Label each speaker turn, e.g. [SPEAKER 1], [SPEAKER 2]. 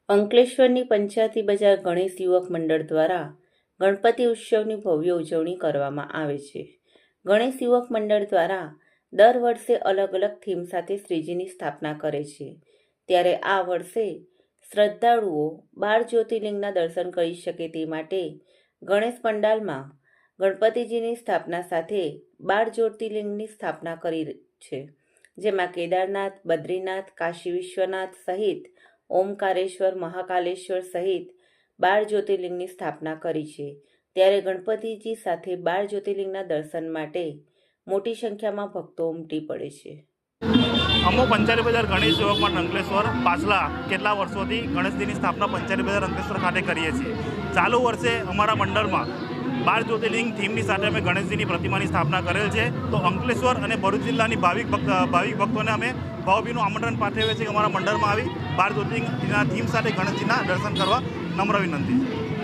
[SPEAKER 1] અંકલેશ્વરની પંચાયતી બજાર ગણેશ યુવક મંડળ દ્વારા ગણપતિ ઉત્સવની ભવ્ય ઉજવણી કરવામાં આવે છે. ગણેશ યુવક મંડળ દ્વારા દર વર્ષે અલગ અલગ થીમ સાથે શ્રીજીની સ્થાપના કરે છે. ત્યારે આ વર્ષે શ્રદ્ધાળુઓ 12 જ્યોતિર્લિંગના દર્શન કરી શકે તે માટે ગણેશ પંડાલમાં ગણપતિજીની સ્થાપના સાથે 12 જ્યોતિર્લિંગની સ્થાપના કરી છે, જેમાં કેદારનાથ, બદ્રીનાથ, કાશી વિશ્વનાથ સહિત ઓમકારેશ્વર, મહાકાલેશ્વર સહિત 12 જ્યોતિર્લિંગની સ્થાપના કરી છે. ત્યારે ગણપતિજી સાથે 12 જ્યોતિર્લિંગના દર્શન માટે મોટી સંખ્યામાં ભક્તો ઉમટી પડે છે.
[SPEAKER 2] અમો પંચાયતી બજાર ગણેશ યુવક મંડળ અંકલેશ્વર પાછલા કેટલા વર્ષોથી ગણેશજીની સ્થાપના પંચાયતી બજાર અંકલેશ્વર ખાતે કરીએ છીએ. ચાલુ વર્ષે અમારા મંડળમાં 12 જ્યોતિર્લિંગ થીમની સાથે અમે ગણેશજીની પ્રતિમાની સ્થાપના કરેલ છે. તો અંકલેશ્વર અને ભરૂચ જિલ્લાની ભાવિક ભક્તોને અમે ભાવભીનું આમંત્રણ પાઠવીએ છીએ કે અમારા મંડળમાં આવી 12 જ્યોતિર્લિંગના થીમ સાથે ગણેશજીના દર્શન કરવા નમ્ર વિનંતી છે.